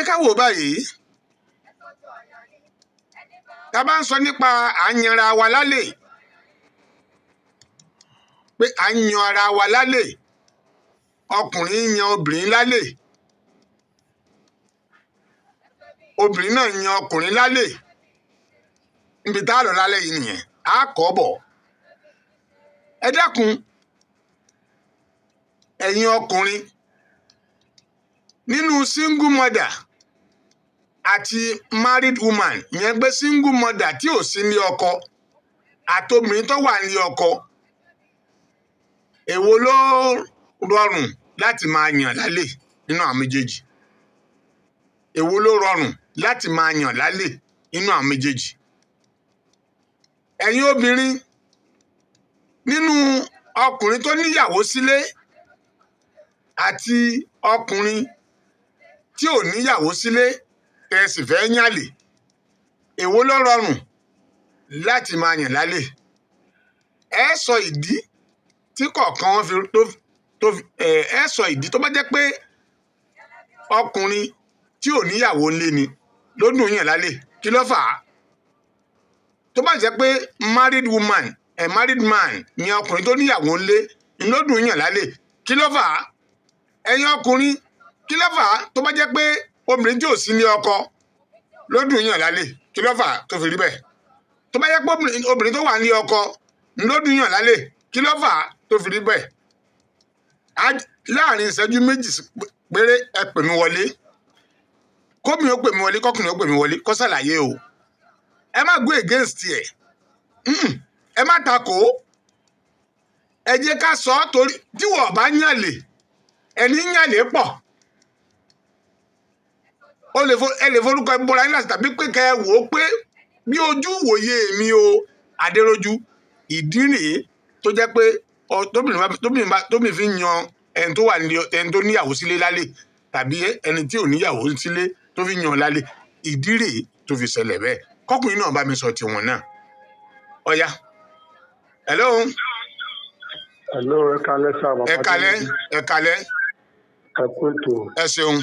jẹ́ ká wò báyìí tá a bá ń sọ nípa à ń yanra wa lálẹ́ pé à ń yan ara wa lálẹ́ ọkùnrin yan obìnrin lálẹ́ obìnrin náà yan ọkùnrin lálẹ́ níbi tá a lọ lálẹ́ yìí nìyẹn a kọ́ bọ̀ ẹ dákun ẹ̀yin ọkùnrin nínú single mother àti married woman ìyẹn gbé single mother tí ò sí ní ọkọ àtobìnrin tó wà ní ọkọ èwo ló rọrùn láti máa yàn lálẹ́ nínú àwọn méjèèjì èwo ló rọrùn láti máa yàn lálẹ́ nínú àwọn méjèèjì ẹ̀yin obìnrin nínú ọkùnrin tó níyàwó sílé àti ọkùnrin tí ò níyàwó sílé ẹ sì fẹ́ yànlè èwo ló rọrùn láti máa yàn lálẹ́ ẹ sọ ìdí tí kọ̀ọ̀kan wọn ẹ sọ ìdí tó bá jẹ́ pé ọkùnrin tí ò níyàwó ńlé ni ló dùn yàn lálẹ́ kí ló fà á tó bá jẹ́ pé married woman married man ni ọkùnrin tó níyàwó ńlé ni ló dùn yàn lálẹ́ kí ló fà á ẹ̀yin ọkùnrin kí ló fà á tó bá jẹ́ pé obìnrin tí ò sí ní ọkọ ló dùn yàn lálẹ́ kí ló fà á tó fi rí bẹ́ẹ̀ tó bá jẹ́ pé obìnrin tó wà ní ọkọ ló dùn yàn lálẹ́ kí ló fà á tó fi rí bẹ́ẹ̀ láàrin ìṣẹ́jú méjì péré ẹ pè mí wọlé kóbìnrin ó pè mí wọlé kọkùnrin ó pè mí wọlé kó ṣàlàyé o ẹ má go against ẹ ẹ má takò ẹ jẹ́ ká sọ ọ́ torí tí wọ́n bá yànlè ẹni yànlè pọ̀ ẹ lè forúkọ ìbúra yín láti tàbí pé kẹ́ ẹ wò ó pé bí ojú wòye mi o Adérójú ìdí rèé tó jẹ́ pé tóbìnrin fi yan ẹni tó wà ní ẹni tó níyàwó sílé lálẹ́ tàbí ẹni tí ò níyàwó sílé tó fi yan lálẹ́ ìdí rèé tó fi ṣẹlẹ̀ bẹ́ẹ̀ kọkùnrin náà bá mi sọ tiwọn náà ọ̀ya hello. hello ẹ kálẹ́ sáà bàbá ẹ kálẹ́ ẹ kú ètò ẹ ṣeun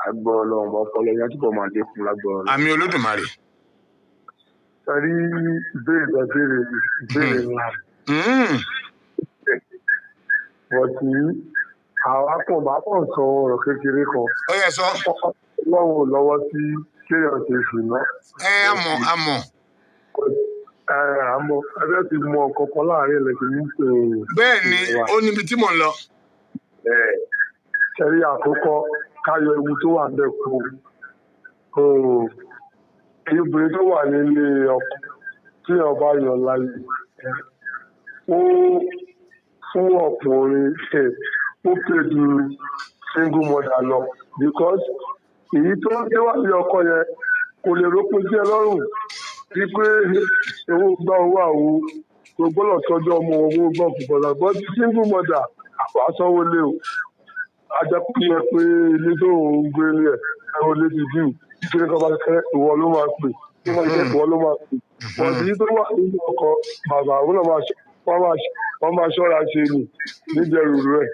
àgbọ̀ ọlọ́run ọpọlọ yẹn túbọ̀ máa lékún lágbọ̀ ọlọ́run. àmì Olódùmarè. ẹ rí ìbéèrè ńlá. bọ̀tí àwa kàn bá kàn sọ ọ̀rọ̀ kékeré kan. ó yẹ sọ. ọlọ́run ò lọ́wọ́ sí kéèyàn ṣe ṣùnà. àmọ́. àmọ́ ẹgbẹ́ ti mọ nǹkan kan láàrin ẹlẹ́sìn ní ìpè. bẹ́ẹ̀ ni ó níbi tí mò ń lọ. ṣẹ́rí àkọ́kọ́ káyọ ewu tó wà bẹ́ẹ̀ kú. obìnrin tó wà nílé ọkọ tí ọba yàn láyé ó fún ọkùnrin ó pè ju single mother lọ because èyí tó ń gbé wá ní ọkọ yẹn kò lè rópin sí ẹ lọ́rùn wípé owó gbá owó àwo tó gbọ́dọ̀ tọ́jú ọmọ owó gbọ́ fúnpọ̀lá gbọ́ tí single mother àpàsánwó lé o ajẹ́pẹ́ yẹ pé ilé tó ń gbé ní ẹ̀ ẹ̀rọ lé ti dìú ìṣẹ́lẹ̀ kan bá fẹ́ ìwọ ló máa pè ìwọ ló máa pè wọ́n ti tó wà nínú ọkọ bàbá àwọn náà wọ́n máa ṣọ́ra ṣe nì níjẹ̀rù rẹ̀.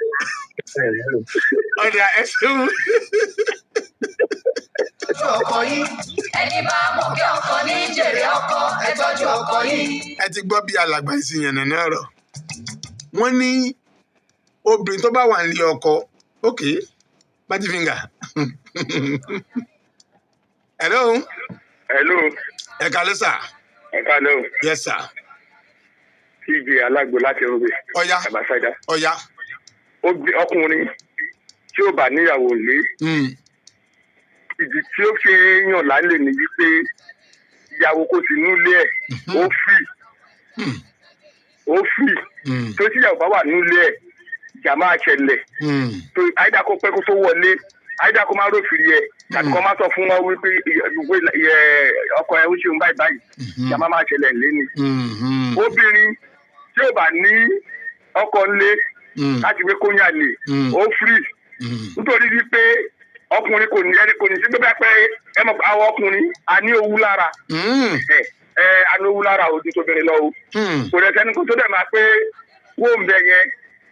ọ̀dà ẹ ṣeun. ọkọ yìí ẹni bá mọ̀ kí ọkọ ní jèrè ọkọ ẹ tọ́jú ọkọ yìí. ẹ ti gbọ́ bí alàgbà ìsìn yànnà náà rọ̀ wọ́n ní obìnrin tó bá wà nílé ọkọ ok bájí fíngà. hello. hello. ẹ kálẹ́ sà. ẹ kálẹ́ o. yes sir. TJ alágbo láti rúbẹ. ọ̀ya àbáṣájà. ọ̀ya. ọkùnrin tí ó bá níyàwó lé. ìdí tí ó fi yàn lálẹ́ ni wípé ìyàwó kò sí nílé ẹ̀ ó fì tó tíyàwó bá wà nílé ẹ̀ ìjà máa ṣẹlẹ̀ tó àìdá kó pẹ́ kó tó wọlé àìdá kó má rófìrí ẹ̀ tàbí kó má sọ fún wọn wípé ọkọ ẹ̀ ó ṣeun báyìí báyìí ìjà máa ṣẹlẹ̀ lẹ́ni. obìnrin tí ò bá ní ọkọ ńlé láti gbé kóyà lè ó fì nítorí wípé ọkùnrin kò ní sí gbẹgbẹ pé ẹ mọ̀ àwọn ọkùnrin a ní owú lára a ní owú lára ojú tó bẹ̀rẹ̀ lọ o kò rẹ sẹ́ni kó tó dẹ̀ máa pé wó ń bẹ yẹn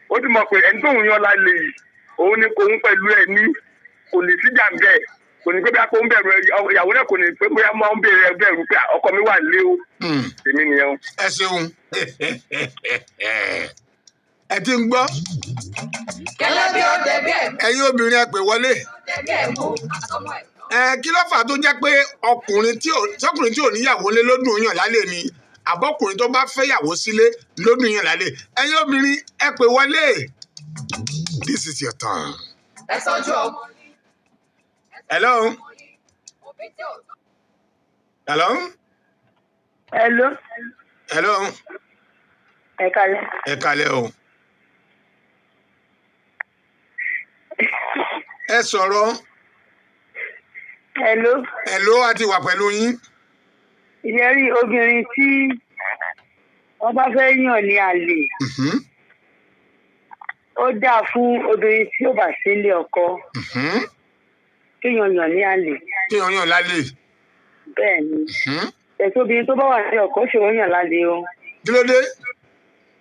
ó ti mọ̀ pé ẹni tó ń yan lálẹ́ yìí òun ni kò ń pẹ̀lú ẹ̀ ní kò ní síjà ń bẹ̀ kò ní pé bí a kò ń bẹ̀rù ìyàwó náà kò ní pé bóyá máa ń bẹ̀rù pé ọkọ mi wà lé o èmi nìyẹn o. ẹ ṣeun ẹ ti ń gbọ́. kẹlẹ́bí ó dẹ̀bí ẹ̀ ẹ̀yin obìnrin ẹ pè wọlé. dẹ̀bí ẹ̀ mú àtọmọ ẹ̀. kí ló fà tó jẹ́ pé ọkùnrin tí ò níyàwó lé lódùn yàn lálẹ́ ni àbọ̀kùnrin tó bá fẹ́yàwó sílé lódùn yàn lálẹ́. ẹ̀yin obìnrin ẹ pè wọlé. This is your turn. ẹ sọjú ọmọ yín. Hello. Hello. Hello. Hello. Ẹ kálẹ́. Ẹ kálẹ́ o. Ẹ sọ̀rọ̀. Hello. Hello, a ti wà pẹ̀lú yín. Ìyẹ́rí obìnrin tí wọ́n bá fẹ́ yàn ní àlè. Ó dáa fún obìnrin tí ó bá sílé ọkọ. Kéèyàn yàn ní àlè. Kéèyàn yàn lálẹ́. Bẹ́ẹ̀ ni. Ẹ̀sùn obìnrin tó bá wà ní ọkọ ṣòro yàn lálẹ́ o. Kí ló dé?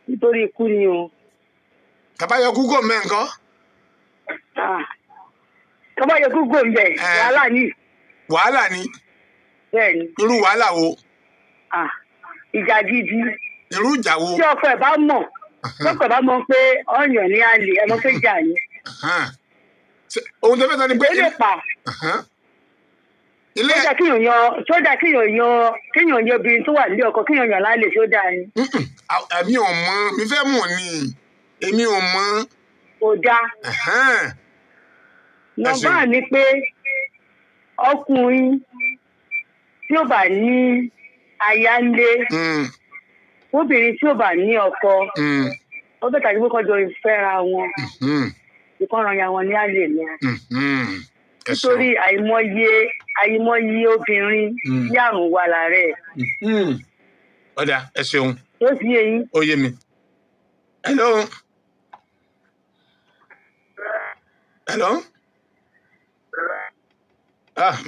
Nítorí ikú ni o. Tàbá yọ kúkò mẹ́ nǹkan. Tọ́ba yẹ kó gbòǹbẹ̀ wàhálà ni. Wàhálà ni. Bẹ́ẹ̀ni. Irú wàhálà wo? Ìjà gidi. Irú ìjà wo? Tí ọkọ ẹ̀ bá mọ̀ pé ọ̀yàn ní àlè ẹ̀ mọ́ fẹ́ jà ni. Ohun tó fẹ́ sọ ni pé. Ó lè pa. Sódà kéèyàn yan obìnrin tó wà nílé ọkọ kéèyàn yàn lálẹ́ sódà ni. Èmi ò mọ̀ mi fẹ́ mọ̀ ni èmi ò mọ̀. Kò dáa. Nọ́mbà ni pé ọkùnrin tí ó bá ní aya ńlé obìnrin tí ó bá ní ọkọ ó bẹ̀tà ní kókó jọ ìfẹ́ra wọn ìkànnì ya wọn ní àlè ni nítorí àìmọye obìnrin tí àrùn wà lára ẹ̀. Ọ̀dà ẹ ṣeun. Ó sì yé yín. Ó yé mi. Hello. Hello.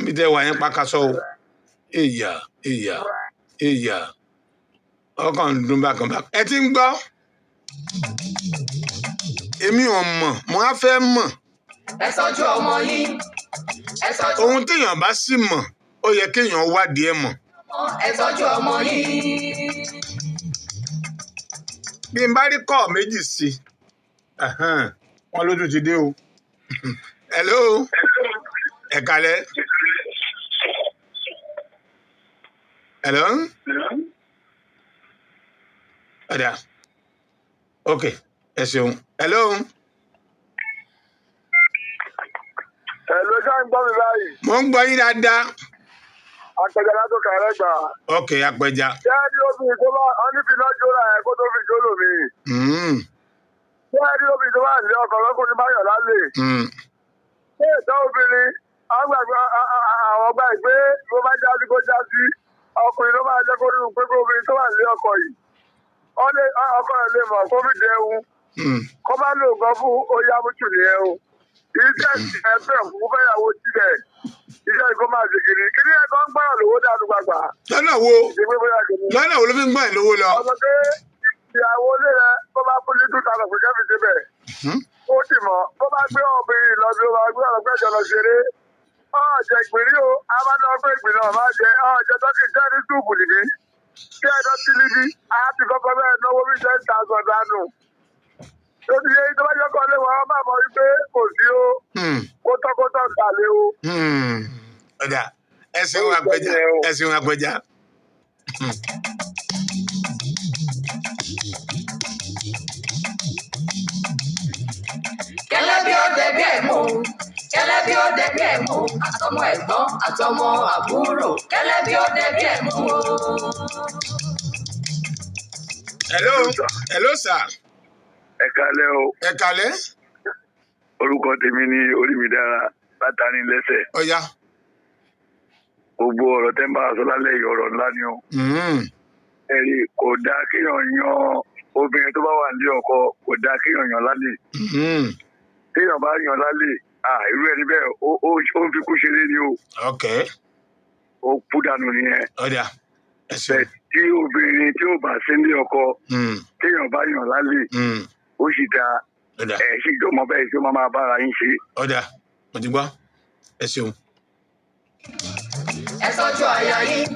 Mi tẹ́ wà yẹn pàkàṣọ o. Èyà. Ọkàn ń dún bákan bákan. Ẹ ti ń gbọ́? Èmi ò mọ̀, mo á fẹ́ mọ̀. ẹ sọjú ọmọ yín. ẹ sọjú. Ohun téèyàn bá sì mọ̀, ó yẹ kéèyàn wádìí ẹ̀ mọ̀. ẹ sọjú ọmọ yín. Bí n bá rí kọ́ọ̀ méjì sí wọn lójú ti dé o. Hello. Ẹ kálẹ́. Hello. Ọ̀dà. Ok, ẹ ṣeun. Hello. Hello, ṣé ń gbọ́ mi báyìí? Mo ń gbọ́ yín dáadáa. Apẹja látòkè Ẹlẹ́gbà. Ok, apẹja. Ṣé ẹni obìnrin tó bá ọ́nífi náà jóra ẹ̀ kó tó fi jólò mi? Ṣé ẹni obìnrin tó bá lé ọkọ̀ lọ́kùnrin máa yàn lálẹ́? Ṣé ìtọ́ obìnrin àwọn ọgbà ìgbé ló máa já sí kó já sí ọkùnrin ló máa jẹ́ kó rí pé obìnrin tó wà lé ọkọ̀ yìí? Ọkọ̀ rẹ̀ lè mọ̀ kó fi jẹun. Kó bá lò gan fún oyè amútù nìyẹn o. Iṣẹ́ ẹgbẹ́ òkú fẹ́yàwó sílẹ̀. Iṣẹ́ ìkó máa ṣe kiri. Kí ni ẹ̀kọ́ ń gbọ́ràn lówó dánú gbàgbà? Lọ́nà wo ló fi ń gbọ́ ẹ̀ lówó lọ? Ọmọ pé ìyàwó ilé rẹ̀ tó bá fún ní 2,000 kò kẹ́fì síbẹ̀. Ó sì mọ̀ tó bá gbé obìnrin lọ bí ó bá gbé ọ̀rọ̀ pẹ́jọ lọ ṣeré. Ọ̀jẹ̀ ìgbìnrí o, a máa lọ pé ìgbìnrí ọ̀ máa jẹ ọ̀jẹ̀ tó kì í jẹ́ ní súùpù nìbí. Kí ẹ̀dọ́ sí níbí, a ti kọ́kọ́ bẹ́ẹ̀ náwó bí 10,000 dánù. Lóbi yẹn tó bá jẹ́ kọ́ lé wọn, wọ́n máa mọ̀ wípé kò sí o. Kótọ́kótọ́ ń tàlé o. Ọ̀dà ẹ ṣeun apẹja. kẹlẹ́bí ó dẹ̀bí ẹ̀ mú. kẹlẹ́bí ó dẹ̀bí ẹ̀ mú. àtọmọ ẹ̀gbọ́n àtọmọ àbúrò. kẹlẹ́bí ó dẹ̀bí ẹ̀ mú. Hello sir. Ẹ kálẹ́ o. Ẹ kálẹ́. Orúkọ tèmi ni Orímidára látàrí lẹ́sẹ̀. Ọ̀ya. Gbogbo ọ̀rọ̀ tẹ́ ń bá aṣọ lálẹ́ yìí ọ̀rọ̀ ńlá ni o. Ẹ̀rí kò dáa kéèyàn yan obìnrin tó bá wà nílé ọkọ kò dáa kéèyàn yan lálẹ́. Téèyàn bá yan lálẹ́ irú ẹni bẹ́ẹ̀ ó ń fi kú ṣeré ni o. Ok. Ó kú dànù nìyẹn. Ọ̀dà. Tí obìnrin tí ó bá sí nílé ọkọ téèyàn bá yan lálẹ́ ó sì dáa. Sì jọmọ bẹ́ẹ̀ tí ó máa bára yín ṣe. Ọ̀dà mo ti gbọ́. ẹ ṣeun. ẹ tọ́jú aya yín.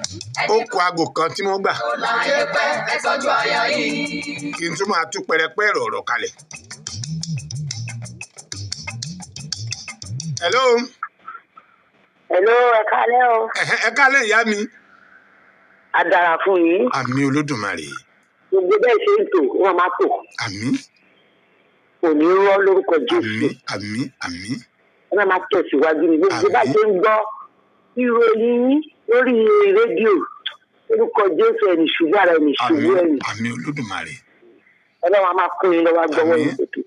ó kọ aago kan tí wọ́n gbà. láyé pẹ́ ẹ tọ́jú aya yín. kí n tún máa tú pẹrẹpẹ ọ̀rọ̀ kalẹ̀. hello. hello ẹ kálẹ́ o. ẹ kálẹ́ ìyá mi. a dára fún yín. àmì olódùmarè. gbogbo bẹ́ẹ̀ ṣe ń tò wọ́n máa tò. àmì. kò ní rọ́ lórúkọ Jésù. àmì. wọ́n máa tẹ̀síwájú ní gbogbo bá ṣe ń gbọ́ ìròyìn yín lórí rédíò lórúkọ Jésù ẹni ṣubú ara ẹni ṣubú ẹni. àmì olódùmarè. ọlọ́run a máa kún yín lọ́wọ́ gbọ́wọ́ yín sókè.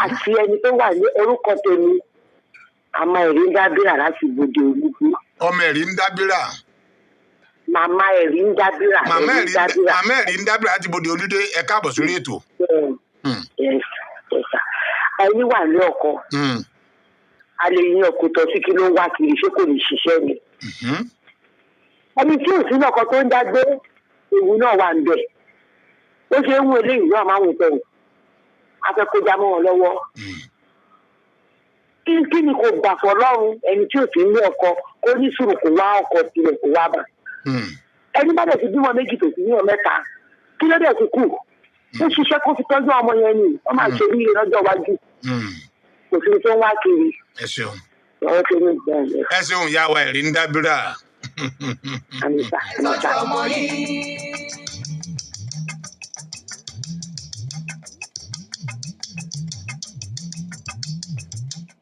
àti ẹni tó wà ní orúkọ tèmi àmọ́ ẹ̀rí ń dábìrà láti gbòde olúgbó. ọmọ ẹ̀rí ń dábìrà. màmá ẹ̀rí ń dábìrà. màmá ẹ̀rí ń dábìrà láti gbòde olúdé ẹ káàbọ̀ sórí ètò. ẹni wà ní ọkọ a lè yan ọkùtọ̀ sí kí ló ń wá kiri ṣé kò ní ṣiṣẹ́ ni. ẹni tí ò sí lọ́kọ tó ń dágbé ewu náà wà ń bẹ̀. ó ṣe ń wo eléyìí náà máa ń wò bẹ̀rù afẹ́kọjá mọ́ wọn lọ́wọ́. kí ni kò gbà fọ́ lọ́rùn ẹni tí ò sí ní ọkọ kó ní sùúrù kó wá ọkọ tilẹ̀ kó wá bà. ẹni bá dẹ̀ ti bímọ méjì tó sí ní ọmẹ́ta kí ló dẹ̀ ti kù ó ṣiṣẹ́ kó fi tọ́jú ọmọ yẹn ni wọ́n máa ṣe oríire lọ́jọ́ iwájú kò sí tó ń wá kiri. ẹ ṣeun. ọ̀rọ̀ tó ní ìgbà yẹn. ẹ ṣeun ìyá wa ẹ̀rí ń dábìrà. tọ́jú ọmọ yìí.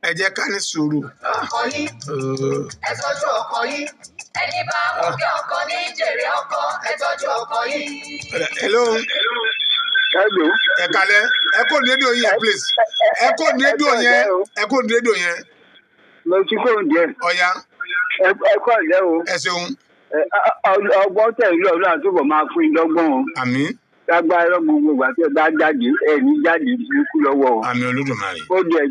ẹ jẹ́ ká ní sùúrù. ọkọ yìí ẹ tọ́jú ọkọ yìí. ẹni bá mú kí ọkọ ní jèrè ọkọ ẹ tọ́jú ọkọ yìí. hello. hello. ẹ kalẹ̀ ẹ kó rédíò yẹn please ẹ kó rédíò yẹn. mo ti kó oúnjẹ. ọ̀ya. ẹ kọ́ ọ̀lẹ́ o. ẹ ṣeun. ọgbọ́n tẹ̀lé ọ̀rọ̀ àtúbọ̀ máa fún yín lọ́gbọ́n o. àmín. lágbára gbogbo ìgbà tí ẹ bá jáde ẹ̀ní jáde burúkú lọ́wọ́ o. àmín olódùmarè. ó jẹ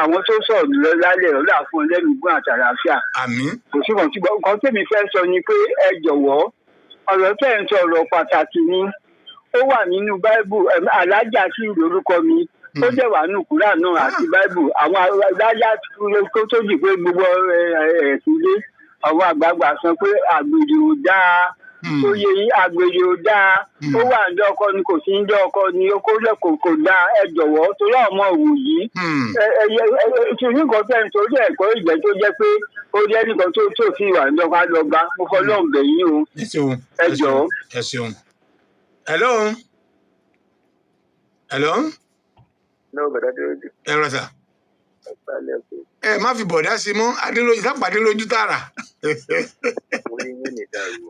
àwọn tó sọ̀rọ̀ lálẹ́ ọ̀rọ̀ àfún ẹlẹ́nugún àtàràfíà. àmín. kò sí nǹkan tèmi fẹ́ sọ ni pé ẹ jọ̀wọ́ ọ̀rọ̀ tẹ̀ ń sọ̀rọ̀ pàtàkì ni ó wà nínú báíbù alájà sí lórúkọ mi ó jẹ́ wà nù kúrà náà àti báíbù àwọn alájà tó jì pé gbogbo ẹ̀sìn lé àwọn àgbààgbà sọ pé àgbèrè ò dáa tó yẹ yín àgbèrè ò dáa ó wà ní ọkọ ni kò sí ní ọkọ ni ó kó lẹ́kọ̀ọ́ kò dáa ẹ jọ̀wọ́ torí ọmọ òwò yìí ṣùgbọ́n nǹkan tẹ̀ ń torí ẹ̀kọ́ ìgbẹ́ tó jẹ́ pé ó jẹ́ nìkan tó fi wà ní ọkọ àlọ́gbá mo fọ́ lọ́ọ̀bẹ̀ yín o ẹ jọ̀ọ́. ẹ ṣeun. hello. hello. no bẹ̀rẹ̀ dé ojú. ẹ rọ sà. ẹ má fi bọ̀dá sí mọ́ adélójú sápàdé lójú tààrà.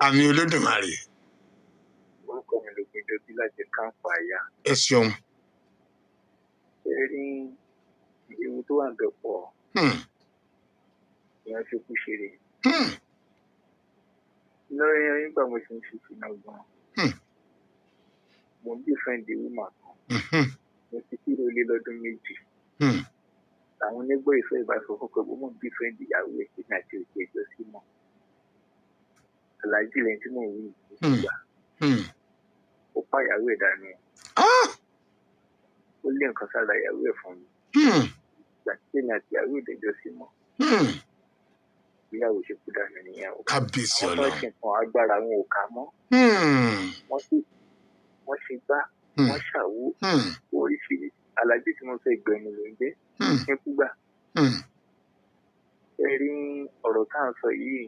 àmì olódùmarè. orúkọ mi ló gbé jọ sí láti káńpà àyà. ẹ ṣeun. ṣe rí ewu tó wà ń bẹ̀ pọ̀. ìyẹn fi kú ṣeré. lọ́rọ̀ nígbà mo ṣe ń ṣe ìṣúná gan-an. mo ń bí fẹ́ǹdì wúmà kan. mo ti kúrò lé lọ́dún méjì. àwọn onígbọ́ ìfẹ́ ìbáṣepọ̀ pẹ̀lú mo ń bí fẹ́ǹdì ìyàwó ẹ̀ sí àti òkè ìjọ sí mọ́. aláàjì lẹ́yìn tí mò ń wí ìgbà. ó pa ìyàwó ẹ̀ dànù. ó lé nǹkan sára ìyàwó ẹ̀ fún mi. ìgbà tí èmi àti ìyàwó ìdẹ́jọ́ sí mọ́. ìyàwó ṣe kú dànù nìyẹn o. kábíyèsí àwọn Ọlọ́run. ọ̀sìn kan agbára wọn ò ká mọ́. wọ́n ṣe gbá wọ́n ṣàwó oríṣiríṣi alájí tí mo fẹ́ gbẹ̀mí ló ń gbé ní kúgbà. ẹ rí ọ̀rọ̀ tá à ń sọ yìí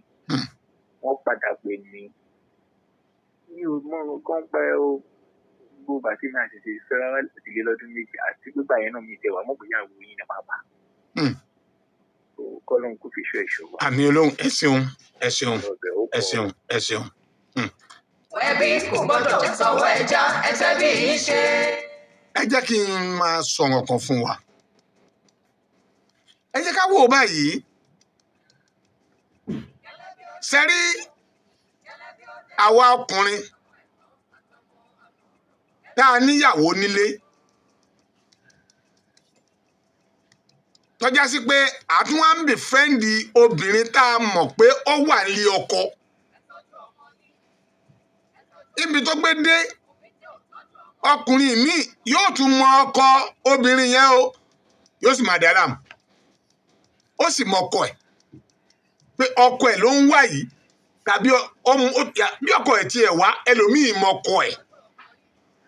wọ́n padà pè mí. mi ò mọ nǹkan pẹ́ o gbogbo bàtí náà ti ṣe fẹ́ràn ìdílé lọ́dún méjì àti gbígbà yẹn náà mi tẹ̀ wá mọ̀ bóyá àwọn yìí ní pápá. kọ́lọ́n kò fi ṣọ́ ẹ̀ṣọ́ wa. àmì olóhùn ẹ ṣeun ẹ ṣeun ẹ ṣeun ẹ ṣeun. ẹbí kò gbọ́dọ̀ sanwó ẹja ẹsẹ̀ bí yín ṣe. ẹ jẹ́ kí n máa sọ nǹkan fún wa. ẹ jẹ́ ká wò ó báyìí. sẹ́rí àwa ọkùnrin tá a níyàwó nílé tọ́já sí pé àtúnwá ń bè fẹ́ǹdì obìnrin tá a mọ̀ pé ó wà nílé ọkọ. ibi tó gbé dé ọkùnrin míì yóò tún mọ ọkọ obìnrin yẹn o yóò sì máa dá láàmú ó sì mọ ọkọ ẹ̀ pé ọkọ ẹ̀ ló ń wá yìí tàbí bí ọkọ ẹ̀ tiẹ̀ wá ẹlòmíì mọ ọkọ ẹ̀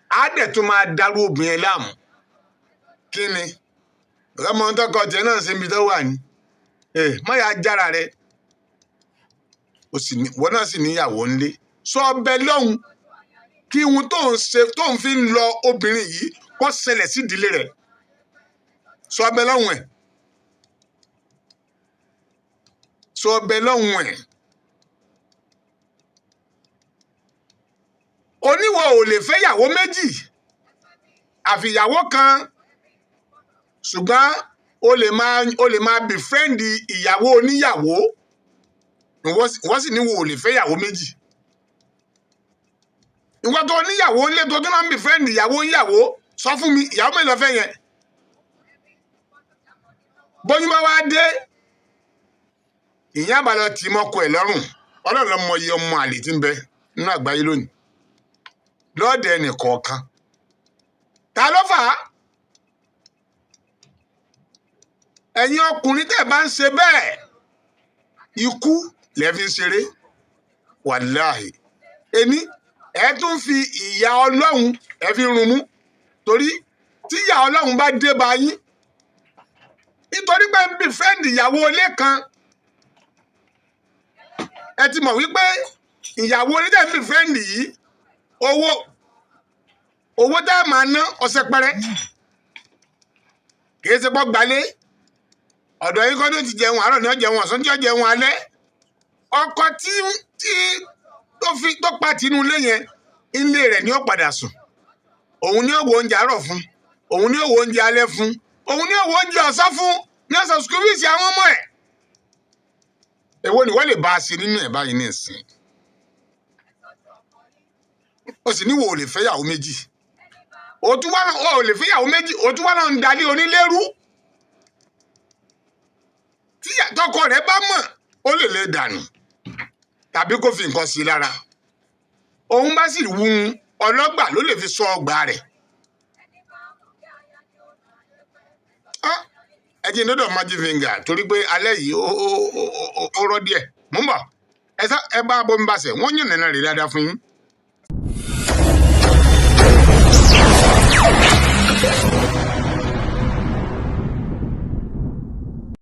á dẹ̀ tún máa darú obìnrin ẹ̀ láàmú kí ni ọmọ tọkọ tiẹ̀ náà ṣe ibi tó wà ní má yà jára rẹ wọ́n náà sì níyàwó ńlé sọ ọbẹ̀ lọ́hùn kí ohun tó ń fi ń lọ obìnrin yìí kó ṣẹlẹ̀ sí ìdílé rẹ̀ sọ ọbẹ̀ lọ́hùn ẹ̀ sọ ọbẹ̀ lọ́hùn ẹ̀ oníwọ̀ ò lè fẹ́ yàwó méjì àfìyàwó kan ṣùgbọ́n o lè máa befriend ìyàwó oníyàwó wọ́n sì níwọ̀ ò lè fẹ́ yàwó méjì ìwọ́n tó níyàwó ńlé tó tún máa ń befriend ìyàwó oníyàwó sọ fún mi ìyàwó mélòó fẹ́ yẹn bóyún bá wá dé ìyá àbálọ tì í mọ́kọ ẹ̀ lọ́rùn ọlọ́run lọ́mọ iye ọmọ àlè tí ń bẹ nínú àgbáyé lónìí lọ́ọ̀dẹ̀ ẹnìkọ̀ọ̀kan ta ló fà á ẹ̀yin ọkùnrin tẹ́ bá ń ṣe bẹ́ẹ̀ ikú lẹ́fi ń ṣeré wàláhì ẹni ẹ tún fi ìyà ọlọ́run ẹ fi rún mú torí tí ìyà ọlọ́run bá dé bá yín nítorí pé ń bí fẹ́ǹdì ìyàwó ilé kan ẹ ti mọ̀ wípé ìyàwó ilé tẹ̀ ń bí fẹ́ǹdì yìí owó tá a máa ná ọ̀sẹ̀ pẹ́rẹ́ kìí ṣe pọ́ gbalé ọ̀dọ̀ yín kọ́ tó ti jẹun àárọ̀ ní ó jẹun ọ̀sán tí ó jẹun alẹ́ ọkọ tí tó pa tìǹú ilé yẹn ilé rẹ̀ ni ó padà sùn òun ni ó wo oúnjẹ àárọ̀ fún òun ni ó wo oúnjẹ alẹ́ fún òun ni ó wo oúnjẹ ọ̀sán fún ní ọ̀sán skul fíìsì àwọn ọmọ ẹ̀ èwo ni wọ́n lè bá a ṣe nínú ẹ̀ báyìí ní ìsìn ó sì níwò ò lè fẹ́ yàwó méjì òtún wá ò lè fẹ́ yàwó méjì òtún wá náà ń dalé onílérú tí tọkọ rẹ̀ bá mọ̀ ó lè lè dànù tàbí kó fi nǹkan sí lára òun bá sì wù ú ọlọ́gbà ló lè fi sọ ọgbà rẹ̀ ẹ jẹ́ ìdọ́dọ̀ magic finger torí pé alẹ́ yìí ó rọ́ díẹ̀ mú bọ̀ ẹ bá bomi bá sẹ̀ wọ́n yàn nínú rẹ̀ dáadáa fún yín.